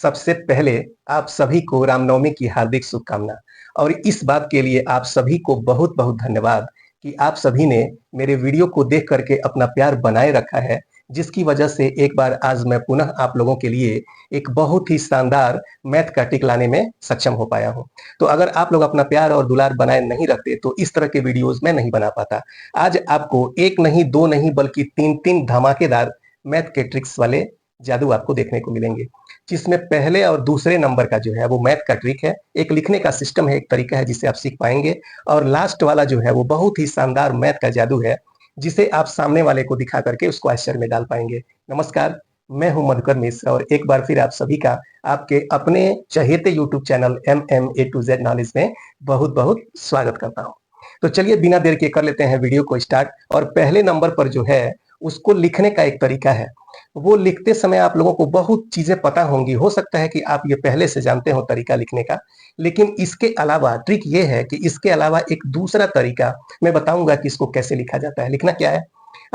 सबसे पहले आप सभी को रामनवमी की हार्दिक शुभकामना और इस बात के लिए आप सभी को बहुत-बहुत धन्यवाद कि आप सभी ने मेरे वीडियो को देख करके अपना प्यार बनाए रखा है, जिसकी वजह से एक बार आज मैं पुनः आप लोगों के लिए एक बहुत ही शानदार मैथ का ट्रिक लाने में सक्षम हो पाया हूँ। तो अगर आप लोग अपना प्यार और दुलार बनाए नहीं रखते, तो इस तरह के वीडियोज़ मैं नहीं बना पाता। आज आपको 1 नहीं, 2 नहीं बल्कि 3-3 धमाकेदार मैथ के ट्रिक्स वाले जादू आपको देखने को मिलेंगे। जिसमें पहले और दूसरे नंबर का जो है वो मैथ का ट्रिक है, एक लिखने का सिस्टम है, एक तरीका है जिसे आप सीख पाएंगे और लास्ट वाला जो है वो बहुत ही शानदार मैथ का जादू है जिसे आप सामने वाले को दिखा करके उसको आश्चर्य में डाल पाएंगे। नमस्कार, मैं हूं मधुकर मिश्र और एक बार फिर आप सभी का आपके अपने चहेते YouTube channel MMA to Z knowledge में बहुत बहुत स्वागत करता हूं। तो चलिए बिना देर के कर लेते हैं वीडियो को स्टार्ट। और पहले नंबर पर जो है उसको लिखने का एक तरीका है, वो लिखते समय आप लोगों को बहुत चीजें पता होंगी। हो सकता है कि आप ये पहले से जानते हो तरीका लिखने का, लेकिन इसके अलावा ट्रिक ये है कि इसके अलावा एक दूसरा तरीका मैं बताऊंगा कि इसको कैसे लिखा जाता है। लिखना क्या है,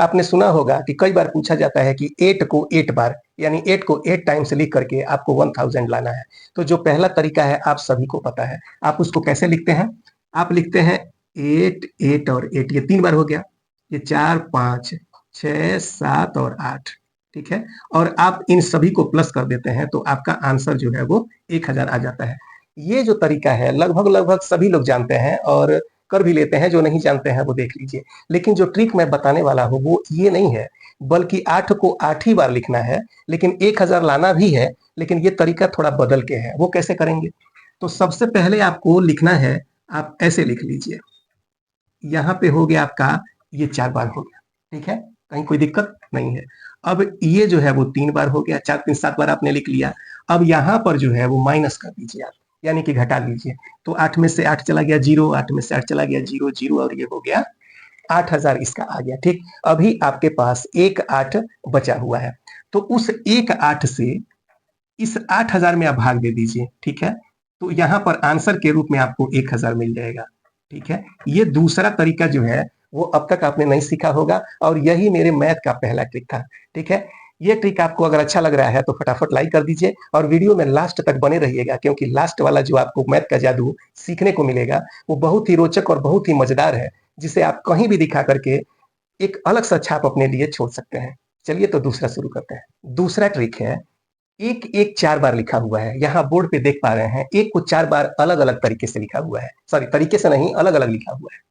आपने सुना होगा कि कई बार पूछा जाता है कि 8 को 8 बार यानी 8 को 8 टाइम्स लिख करके आपको 1000 लाना है। तो जो पहला तरीका है आप सभी को पता है। आप उसको कैसे लिखते हैं, आप लिखते हैं 8 8 और 8, ये 3 बार हो गया, ये 4 5 6 7 और 8, ठीक है। और आप इन सभी को प्लस कर देते हैं तो आपका आंसर जो है वो 1000 आ जाता है। ये जो तरीका है लगभग लगभग सभी लोग जानते हैं और कर भी लेते हैं, जो नहीं जानते हैं वो देख लीजिए। लेकिन जो ट्रिक मैं बताने वाला हूँ वो ये नहीं है, बल्कि 8 को 8 ही बार लिखना है, लेकिन 1000 लाना भी है, लेकिन ये तरीका थोड़ा बदल के है। वो कैसे करेंगे, तो सबसे पहले आपको लिखना है, आप ऐसे लिख लीजिए। यहाँ पे हो गया आपका, ये 4 बार हो गया, ठीक है, कहीं कोई दिक्कत नहीं है। अब ये जो है वो 3 बार हो गया, 4 3 7 बार आपने लिख लिया। अब यहाँ पर जो है वो माइनस कर दीजिए आप, यानी कि घटा लीजिए। तो 8 में से 8 चला गया 0, 8 में से 8 चला गया 0 0 और ये हो गया 8000 इसका आ गया, ठीक। अभी आपके पास एक 8 बचा हुआ है, तो उस एक 8 से इस 8000 में आप भाग दे दीजिए, ठीक है। तो यहाँ पर आंसर के रूप में आपको 1000 मिल जाएगा, ठीक है। ये दूसरा तरीका जो है वो अब तक आपने नहीं सीखा होगा और यही मेरे मैथ का पहला ट्रिक था, ठीक है। ये ट्रिक आपको अगर अच्छा लग रहा है तो फटाफट लाइक कर दीजिए और वीडियो में लास्ट तक बने रहिएगा, क्योंकि लास्ट वाला जो आपको मैथ का जादू सीखने को मिलेगा वो बहुत ही रोचक और बहुत ही मजेदार है, जिसे आप कहीं भी दिखा करके एक अलग सा छाप अपने लिए छोड़ सकते हैं। चलिए तो दूसरा शुरू करते हैं। दूसरा ट्रिक है, एक एक 4 बार लिखा हुआ है, यहाँ बोर्ड पे देख पा रहे हैं, एक को 4 बार अलग अलग तरीके से लिखा हुआ है, सॉरी तरीके से नहीं, अलग अलग लिखा हुआ है।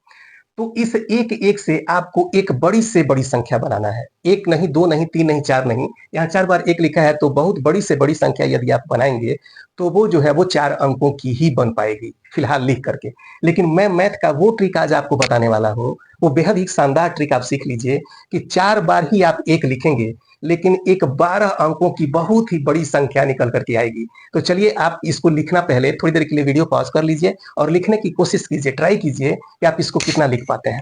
तो इस एक एक से आपको एक बड़ी से बड़ी संख्या बनाना है। एक नहीं, दो नहीं, तीन नहीं, चार नहीं, यहाँ 4 बार एक लिखा है, तो बहुत बड़ी से बड़ी संख्या यदि आप बनाएंगे तो वो जो है वो 4 अंकों की ही बन पाएगी फिलहाल लिख करके। लेकिन मैं मैथ का वो ट्रिक आज आपको बताने वाला हूँ, वो बेहद ही शानदार ट्रिक आप सीख लीजिए कि 4 बार ही आप एक लिखेंगे, लेकिन एक 12 अंकों की बहुत ही बड़ी संख्या निकल करके आएगी। तो चलिए आप इसको लिखना, पहले थोड़ी देर के लिए वीडियो पॉज कर लीजिए और लिखने की कोशिश कीजिए, ट्राई कीजिए कि आप इसको कितना लिख पाते हैं।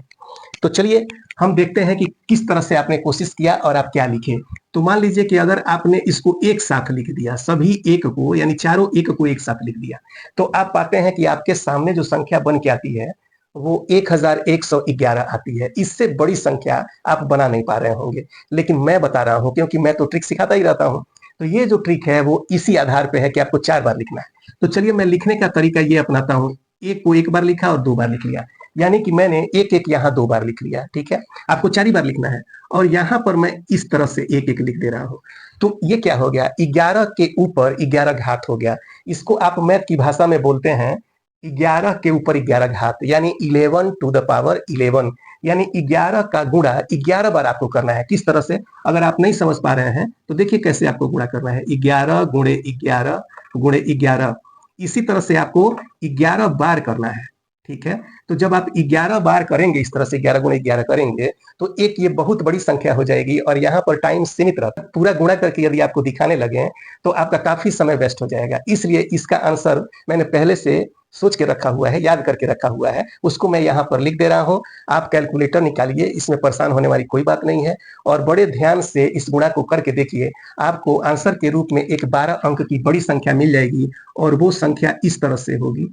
तो चलिए हम देखते हैं कि किस तरह से आपने कोशिश किया और आप क्या लिखे। तो मान लीजिए कि अगर आपने इसको एक साथ लिख दिया, सभी एक को यानी चारों एक को एक साथ लिख दिया, तो आप पाते हैं कि आपके सामने जो संख्या बन के आती है वो 1111 आती है। इससे बड़ी संख्या आप बना नहीं पा रहे होंगे, लेकिन मैं बता रहा हूं क्योंकि मैं तो ट्रिक सिखाता ही रहता हूं। तो ये जो ट्रिक है वो इसी आधार पे है कि आपको 4 बार लिखना है। तो चलिए मैं लिखने का तरीका ये अपनाता हूं, एक को एक बार लिखा और 2 बार लिख लिया, यानी कि मैंने एक एक यहाँ 2 बार लिख लिया, ठीक है। आपको 4 ही बार लिखना है और यहाँ पर मैं इस तरह से एक एक लिख दे रहा हूँ। तो ये क्या हो गया, 11 के ऊपर 11 घात हो गया। इसको आप मैथ की भाषा में बोलते हैं 11 के ऊपर 11 घात, यानी 11 टू द पावर 11, यानी 11 का गुणा 11 बार आपको करना है। किस तरह से, अगर आप नहीं समझ पा रहे हैं तो देखिए कैसे आपको गुणा करना है, 11 गुणे 11 गुणे 11, इसी तरह से आपको 11 बार करना है, ठीक है। तो जब आप 11 बार करेंगे, इस तरह से 11 गुणे 11 करेंगे, तो एक ये बहुत बड़ी संख्या हो जाएगी और यहाँ पर टाइम सीमित रहता है। पूरा गुणा करके यदि आपको दिखाने लगे तो आपका काफी समय वेस्ट हो जाएगा। इसलिए इसका आंसर मैंने पहले से सोच के रखा हुआ है, याद करके रखा हुआ है, उसको मैं यहाँ पर लिख दे रहा हूँ। आप कैलकुलेटर निकालिए, इसमें परेशान होने वाली कोई बात नहीं है और बड़े ध्यान से इस गुणा को करके देखिए, आपको आंसर के रूप में एक 12 अंक की बड़ी संख्या मिल जाएगी और वो संख्या इस तरह से होगी।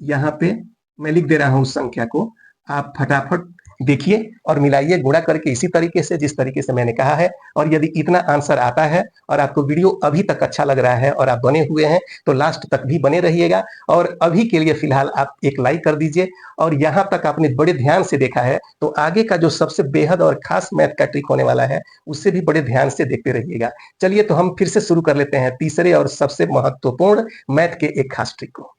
यहाँ पे मैं लिख दे रहा हूँ उस संख्या को, आप फटाफट देखिए और मिलाइए, गुणा करके इसी तरीके से जिस तरीके से मैंने कहा है। और यदि इतना आंसर आता है और आपको वीडियो अभी तक अच्छा लग रहा है और आप बने हुए हैं तो लास्ट तक भी बने रहिएगा। और अभी के लिए फिलहाल आप एक लाइक कर दीजिए। और यहां तक आपने बड़े ध्यान से देखा है तो आगे का जो सबसे बेहद और खास मैथ का ट्रिक होने वाला है उससे भी बड़े ध्यान से देखते रहिएगा। चलिए तो हम फिर से शुरू कर लेते हैं तीसरे और सबसे महत्वपूर्ण मैथ के एक खास ट्रिक को।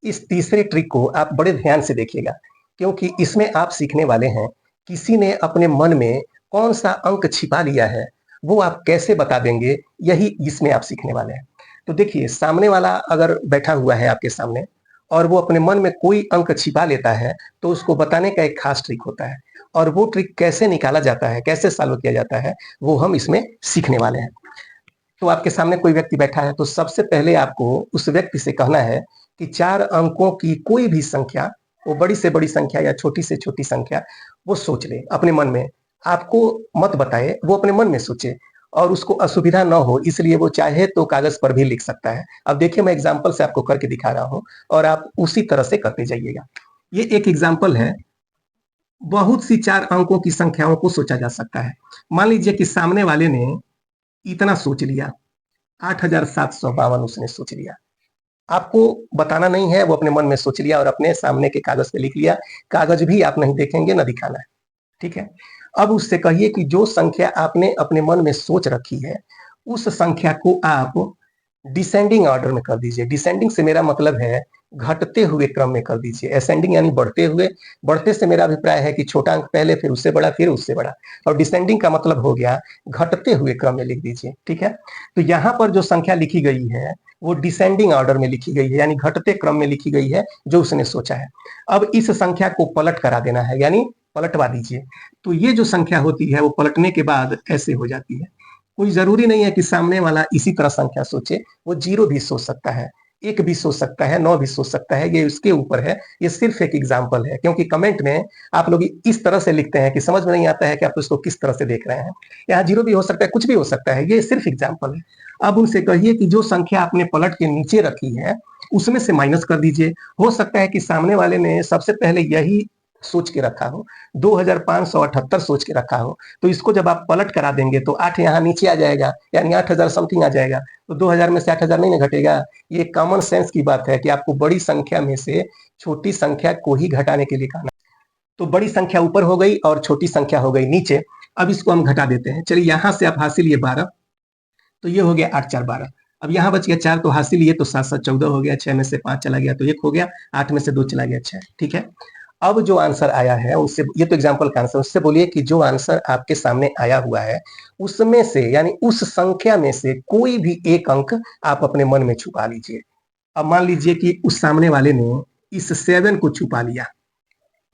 इस तीसरे ट्रिक को आप बड़े ध्यान से देखिएगा, क्योंकि इसमें आप सीखने वाले हैं किसी ने अपने मन में कौन सा अंक छिपा लिया है, वो आप कैसे बता देंगे, यही इसमें आप सीखने वाले हैं। तो देखिए, सामने वाला अगर बैठा हुआ है आपके सामने और वो अपने मन में कोई अंक छिपा लेता है तो उसको बताने का एक खास ट्रिक होता है। और वो ट्रिक कैसे निकाला जाता है, कैसे सॉल्व किया जाता है, वो हम इसमें सीखने वाले हैं। तो आपके सामने कोई व्यक्ति बैठा है तो सबसे पहले आपको उस व्यक्ति से कहना है कि 4 अंकों की कोई भी संख्या, वो बड़ी से बड़ी संख्या या छोटी से छोटी संख्या, वो सोच ले अपने मन में। आपको मत बताए, वो अपने मन में सोचे और उसको असुविधा ना हो इसलिए वो चाहे तो कागज पर भी लिख सकता है। अब देखिए, मैं एग्जाम्पल से आपको करके दिखा रहा हूं और आप उसी तरह से करते जाइएगा। ये एक एग्जाम्पल है। बहुत सी 4 अंकों की संख्याओं को सोचा जा सकता है। मान लीजिए कि सामने वाले ने इतना सोच लिया, 8,752 उसने सोच लिया। आपको बताना नहीं है, वो अपने मन में सोच लिया और अपने सामने के कागज पे लिख लिया। कागज भी आप नहीं देखेंगे, ना दिखाना है, ठीक है। अब उससे कहिए कि जो संख्या आपने अपने मन में सोच रखी है उस संख्या को आप डिसेंडिंग ऑर्डर में कर दीजिए। डिसेंडिंग से मेरा मतलब है घटते हुए क्रम में कर दीजिए। असेंडिंग यानी बढ़ते हुए। बढ़ते से मेरा अभिप्राय है कि छोटा अंक पहले, फिर उससे बड़ा, फिर उससे बड़ा। और डिसेंडिंग का मतलब हो गया घटते हुए क्रम में लिख दीजिए, ठीक है। तो यहाँ पर जो संख्या लिखी गई है वो डिसेंडिंग ऑर्डर में लिखी गई है, यानी घटते क्रम में लिखी गई है जो उसने सोचा है। अब इस संख्या को पलट करा देना है, यानी पलटवा दीजिए। तो ये जो संख्या होती है वो पलटने के बाद ऐसे हो जाती है। कोई जरूरी नहीं है कि सामने वाला इसी तरह संख्या सोचे, वो 0 भी सोच सकता है, 1 भी सोच सकता है, 9 भी सोच सकता है, ये उसके ऊपर है। ये सिर्फ एक एग्जाम्पल है, क्योंकि कमेंट में आप लोग इस तरह से लिखते हैं कि समझ में नहीं आता है कि आप उसको किस तरह से देख रहे हैं। यहाँ 0 भी हो सकता है, कुछ भी हो सकता है, ये सिर्फ एग्जाम्पल है। अब उनसे कहिए कि जो संख्या आपने पलट के नीचे रखी है उसमें से माइनस कर दीजिए। हो सकता है कि सामने वाले ने सबसे पहले यही सोच के रखा हो, 2578 सोच के रखा हो, तो इसको जब आप पलट करा देंगे तो 8 यहाँ नीचे आ जाएगा, यानी 8000 समथिंग आ जाएगा। तो 2000 में से 8000 नहीं ना घटेगा। ये कॉमन सेंस की बात है कि आपको बड़ी संख्या में से छोटी संख्या को ही घटाने के लिए कहना। तो बड़ी संख्या ऊपर हो गई और छोटी संख्या हो गई नीचे। अब इसको हम घटा देते हैं। चलिए, यहां से आप हासिल ये 12, तो ये हो गया 8 4 12। अब यहाँ बच गया 4, तो हासिल ये तो 7 7 14 हो गया। 6 में से 5 चला गया तो 1 हो गया। 8 में से 2 चला गया 6, ठीक है। अब जो आंसर आया है उससे, ये तो एग्जाम्पल का आंसर, उससे बोलिए कि जो आंसर आपके सामने आया हुआ है उसमें से, यानी उस संख्या में से कोई भी एक अंक आप अपने मन में छुपा लीजिए। अब मान लीजिए कि उस सामने वाले ने इस 7 को छुपा लिया,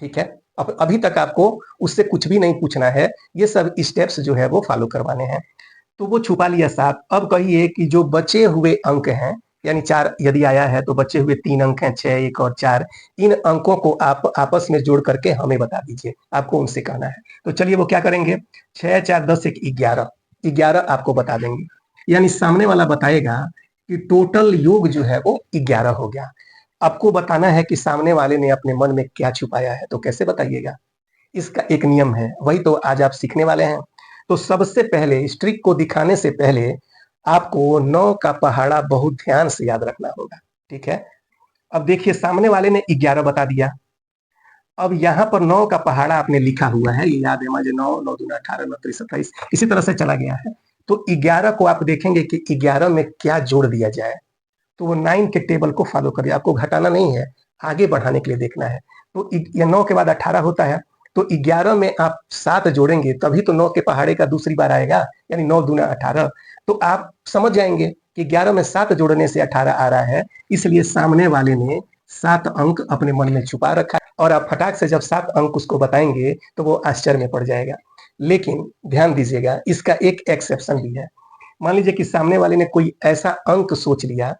ठीक है। अब अभी तक आपको उससे कुछ भी नहीं पूछना है, ये सब स्टेप्स जो है वो फॉलो करवाने हैं। तो वो छुपा लिया 7। अब कहिए कि जो बचे हुए अंक हैं, यानी 4 यदि आया है तो बचे हुए 3 अंक हैं, 6 1 और 4। इन अंकों को आप आपस में जोड़ करके हमें बता दीजिए, आपको उनसे कहना है। तो चलिए वो क्या करेंगे, 6 4 10 1 11, 11 आपको बता देंगे। यानी सामने वाला बताएगा कि टोटल योग जो है वो 11 हो गया। आपको बताना है कि सामने वाले ने अपने मन में क्या छुपाया है, तो कैसे बताइएगा। इसका एक नियम है, वही तो आज आप सीखने वाले हैं। तो सबसे पहले इस ट्रिक को दिखाने से पहले आपको 9 का पहाड़ा बहुत ध्यान से याद रखना होगा, ठीक है। अब देखिए, सामने वाले ने 11 बता दिया। अब यहाँ पर 9 का पहाड़ा आपने लिखा हुआ है, ये याद है मुझे, 9 9 दूना 18 9 3 27, इसी तरह से चला गया है। तो 11 को आप देखेंगे कि 11 में क्या जोड़ दिया जाए। तो वो 9 के टेबल को फॉलो करिए, आपको घटाना नहीं है, आगे बढ़ाने के लिए देखना है। तो ये 9 के बाद 18 होता है, तो 11 में आप 7 जोड़ेंगे तभी तो 9 के पहाड़े का दूसरी बार आएगा, यानी 9 दूना 18। तो आप समझ जाएंगे कि 11 में 7 जोड़ने से 18 आ रहा है, इसलिए सामने वाले ने 7 अंक अपने मन में छुपा रखा है। और आप फटाक से जब 7 अंक उसको बताएंगे तो वो आश्चर्य में पड़ जाएगा। लेकिन ध्यान दीजिएगा, इसका एक एक्सेप्शन भी है। मान लीजिए कि सामने वाले ने कोई ऐसा अंक सोच लिया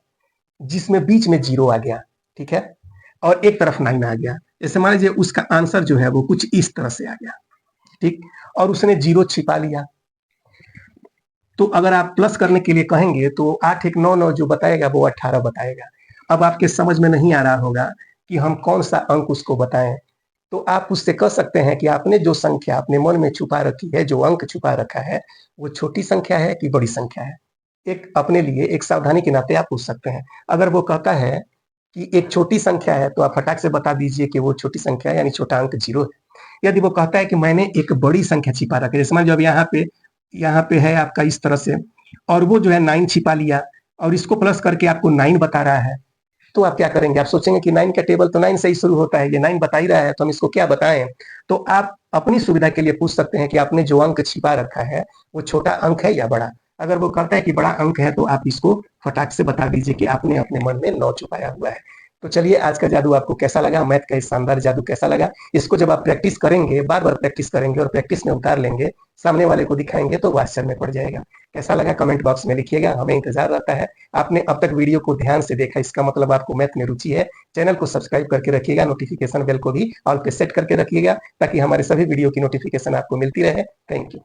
जिसमें बीच में 0 आ गया, ठीक है, और एक तरफ 9 आ गया। जैसे मान लीजिए उसका आंसर जो है वो कुछ इस तरह से आ गया, ठीक, और उसने 0 छिपा लिया। तो अगर आप प्लस करने के लिए कहेंगे तो 8 1 9 9 जो बताएगा वो 18 बताएगा। अब आपके समझ में नहीं आ रहा होगा कि हम कौन सा अंक उसको बताएं। तो आप उससे कह सकते हैं कि आपने जो संख्या अपने मन में छुपा रखी है, जो अंक छुपा रखा है, वो छोटी संख्या है कि बड़ी संख्या है? एक अपने लिए एक सावधानी के नाते आप पूछ सकते हैं। अगर वो कहता है कि एक छोटी संख्या है, तो आप फटाक से बता दीजिए कि वो छोटी संख्या है, यानी छोटा अंक 0 है। यदि वो कहता है कि मैंने एक बड़ी संख्या छिपा रखी है, जैसे मान लीजिए अब यहाँ पे है आपका इस तरह से, और वो जो है 9 छिपा लिया और इसको प्लस करके आपको 9 बता रहा है, तो आप क्या करेंगे? आप सोचेंगे कि 9 का टेबल तो 9 से ही शुरू होता है, ये 9 बता ही रहा है, तो हम इसको क्या बताएं? तो आप अपनी सुविधा के लिए पूछ सकते हैं कि आपने जो अंक छिपा रखा है, वो छोटा अंक है या बड़ा? अगर वो कहता है कि बड़ा अंक है, तो आप इसको फटाक से बता दीजिए कि आपने अपने मन में 9 छुपाया हुआ है। तो चलिए, आज का जादू आपको कैसा लगा? मैथ का इस शानदार जादू कैसा लगा? इसको जब आप प्रैक्टिस करेंगे, बार बार प्रैक्टिस करेंगे और प्रैक्टिस में उतार लेंगे, सामने वाले को दिखाएंगे, तो वो आश्चर्य में पड़ जाएगा। कैसा लगा कमेंट बॉक्स में लिखिएगा, हमें इंतजार रहता है। आपने अब तक वीडियो को ध्यान से देखा, इसका मतलब आपको मैथ में रुचि है। चैनल को सब्सक्राइब करके रखिएगा, नोटिफिकेशन बेल को भी ऑल पे सेट करके रखिएगा, ताकि हमारे सभी वीडियो की नोटिफिकेशन आपको मिलती रहे। Thank you.